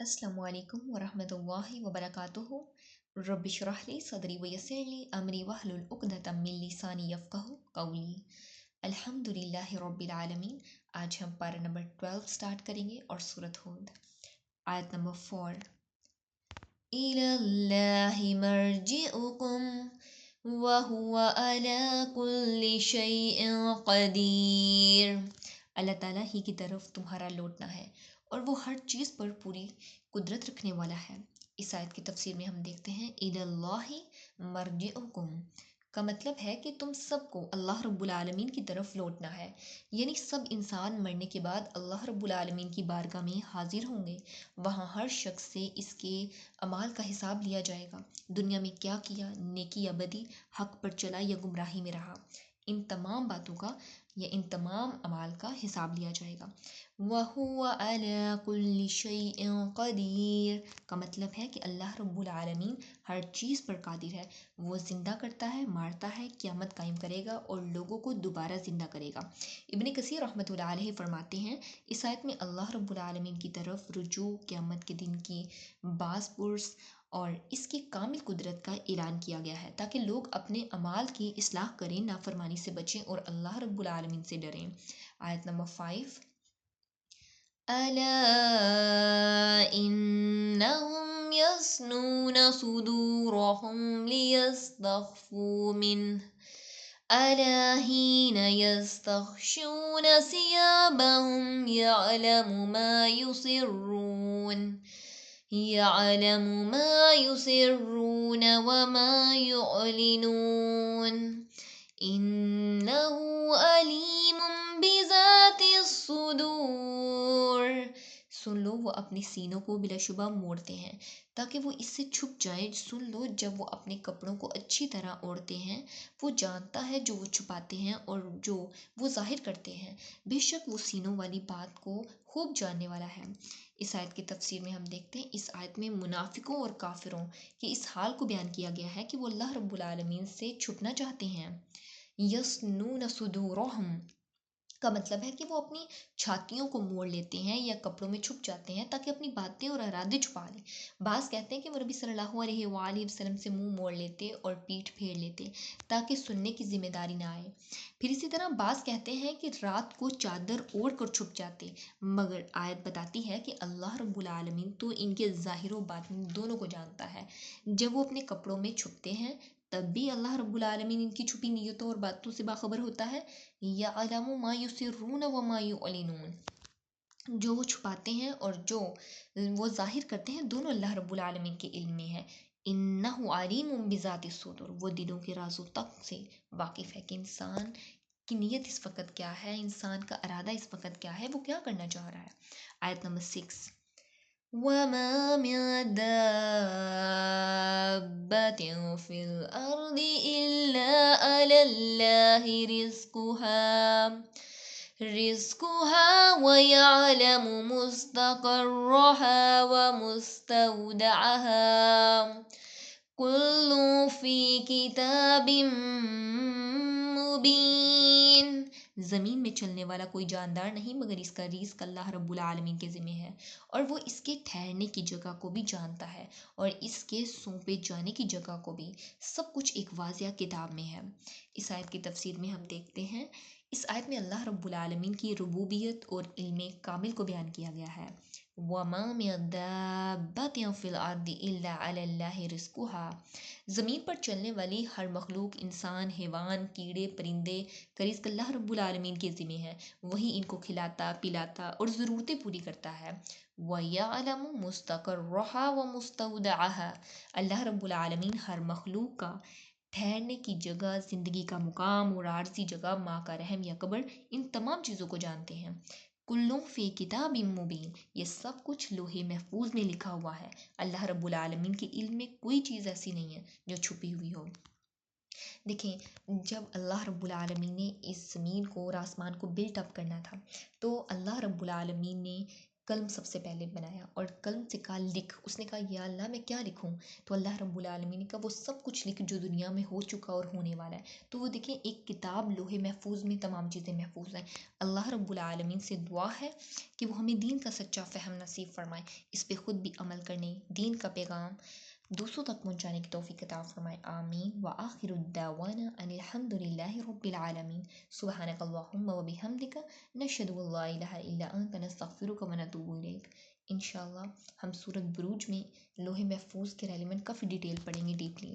अस्सलामु अलैकुम वरहमतुल्लाहि वबरकातुहू। रब्बि इश्रह ली सदरी वयस्सिर ली अमरी वहलुल उक़दतम मिन लिसानी यफ़क़हू क़ौली। अल्हम्दुलिल्लाहि रब्बिल आलमीन। आज हम पारा नंबर 12 स्टार्ट करेंगे और सूरत हूद आयत नंबर 4। इलल्लाहि मर्जिउकुम व हुवा अला कुल्लि शैइन क़दीर। अल्लाह ताला ही की तरफ तुम्हारा लौटना है और वो हर चीज़ पर पूरी कुदरत रखने वाला है। इस आयत की तफसीर में हम देखते हैं इलल्लाहि मर्जिउकुम का मतलब है कि तुम सबको अल्लाह रब्बुल आलमीन की तरफ लौटना है, यानी सब इंसान मरने के बाद अल्लाह रब्बुल आलमीन की बारगाह में हाजिर होंगे। वहाँ हर शख्स से इसके अमाल का हिसाब लिया जाएगा। दुनिया में क्या किया, नेकी या बदी, हक पर चला या गुमराही में रहा, इन तमाम बातों का या इन तमाम अमाल का हिसाब लिया जाएगा। वहुवा अला कुल्लि शैइन क़दीर का मतलब है कि अल्लाह रब्बुल आलमीन हर चीज़ पर कादिर है। वो ज़िंदा करता है, मारता है, क़यामत कायम करेगा और लोगों को दोबारा ज़िंदा करेगा। इब्न कसीर रहमतुल्लाह अलैहि फरमाते हैं, इस आयत में अल्लाह रब्बुल आलमीन की तरफ रुजू, क़यामत के दिन की बाज़ पुरस और इसकी कामिल कुदरत का ऐलान किया गया है ताकि लोग अपने अमाल की इस्लाह करें, नाफरमानी से बचें और अल्लाह रब्बुल आलमीन से डरें। आयत नंबर 5। अला इन्नहुम यस्नून सुदूरहुम लियस्तख्फू मिन्ह अला हीन यस्तग़शून सियाबहुम यअलमु मा युसिर्रून व मा युअलिनून इन्नहु अलीमुम बिज़ातिस सुदूर। सुन लो, वो अपने सीनों को बिलाशुबा मोड़ते हैं ताकि वो इससे छुप जाए। सुन लो, जब वो अपने कपड़ों को अच्छी तरह ओढ़ते हैं, वो जानता है जो वो छुपाते हैं और जो वो जाहिर करते हैं। बेशक वो सीनों वाली बात को खूब जानने वाला है। इस आयत की तफसीर में हम देखते हैं, इस आयत में मुनाफिकों और काफिरों के इस हाल को बयान किया गया है कि वो अल्लाह रब्बुल आलमीन से छुपना चाहते हैं। यस्नून सुदूरहुम का मतलब है कि वो अपनी छातियों को मोड़ लेते हैं या कपड़ों में छुप जाते हैं ताकि अपनी बातें और इरादे छुपा लें। बाज़ कहते हैं कि वो नबी सल्लल्लाहु अलैहि वसल्लम से मुंह मोड़ लेते और पीठ फेर लेते ताकि सुनने की जिम्मेदारी ना आए। फिर इसी तरह बाज़ कहते हैं कि रात को चादर ओढ़ कर छुप जाते, मगर आयत बताती है कि अल्लाह रब्बुल आलमीन तो इनके ज़ाहिर व बातिन दोनों को जानता है। जब वो अपने कपड़ों में छुपते हैं तब भी अल्लाह रब्बुल आलमीन इनकी छुपी नीयतों और बातों से बाखबर होता है। यअलमु मा युसिर्रून व मा युअलिनून, जो वो छुपाते हैं और जो वो जाहिर करते हैं, दोनों अल्लाह रब्बुल आलमीन के इल्म में है। इन्नहु अलीमुम बिज़ातिस सुदूर, वो दिलों के राज़ो तक से वाकिफ़ है कि इंसान की नीयत इस वक्त क्या है, इंसान का इरादा इस वक्त क्या है, वो क्या करना चाह रहा है। आयत नंबर 6। वमा मिन दाब्बतिन फिल अर्दि इल्ला अलल्लाहि रिज़्कुहा व यअलमु मुस्तक़र्रहा व मुस्तौदअहा कुल्लुन फ़ी किताबिम मुबीन। ज़मीन में चलने वाला कोई जानदार नहीं मगर इसका रिज़्क अल्लाह रब्बुल आलमीन के ज़िम्मे है और वो इसके ठहरने की जगह को भी जानता है और इसके सौंपे जाने की जगह को भी। सब कुछ एक वाज़िया किताब में है। इस आयत की तफसीर में हम देखते हैं, इस आयत में अल्लाह रब्बुल आलमीन की रुबूबियत और इल्मे कामिल को बयान किया गया है। वमा मिन दाब्बतिन फिल अर्दि इल्ला अलल्लाहि रिज़्कुहा, ज़मीन पर चलने वाली हर मखलूक, इंसान, हैवान, कीड़े परिंदे का रिज़्क अल्लाह रब्बुल आलमीन के ज़िम्मे है। वही इनको खिलाता पिलाता और ज़रूरतें पूरी करता है। व यअलमु मुस्तक़र्रहा व मुस्तौदअहा, अल्लाह रब्बुल आलमीन हर मखलूक का ठहरने की जगह, ज़िंदगी का मुकाम और आरज़ी जगह, माँ का रहम या कब्र, इन तमाम चीज़ों को जानते हैं। कुल्लुन फ़ी किताबिम मुबीन, ये सब कुछ लोहे महफूज में लिखा हुआ है। अल्लाह रब्बुल आलमीन के इल्म में कोई चीज़ ऐसी नहीं है जो छुपी हुई हो। देखें, जब अल्लाह रब्बुल आलमीन ने इस ज़मीन को और आसमान को बिल्ट अप करना था तो अल्लाह रब्बुल आलमीन ने قلم سب سے پہلے بنایا اور قلم سے کہا لکھ. اس نے کہا یا اللہ میں کیا لکھوں؟ تو اللہ رب العالمین نے کہا وہ سب کچھ لکھ جو دنیا میں ہو چکا اور ہونے والا ہے. تو وہ دیکھیں ایک کتاب لوح محفوظ میں تمام چیزیں محفوظ ہیں. اللہ رب العالمین سے دعا ہے کہ وہ ہمیں دین کا سچا فہم نصیب فرمائے، اس پہ خود بھی عمل کرنے، دین کا پیغام دوسروں تک پہنچانے کی توفیق عطا فرمائے. آمین. وآخر الدعوانا ان الحمد للہ رب العالمین. سبحانک اللہم و بحمدک نشہد ان لا الہ الا انت نستغفرک و نتوب الیک. انشاءاللہ ہم سورۃ بروج میں لوح محفوظ کے ریلیونٹ کافی ڈیٹیل پڑھیں گے ڈیپلی.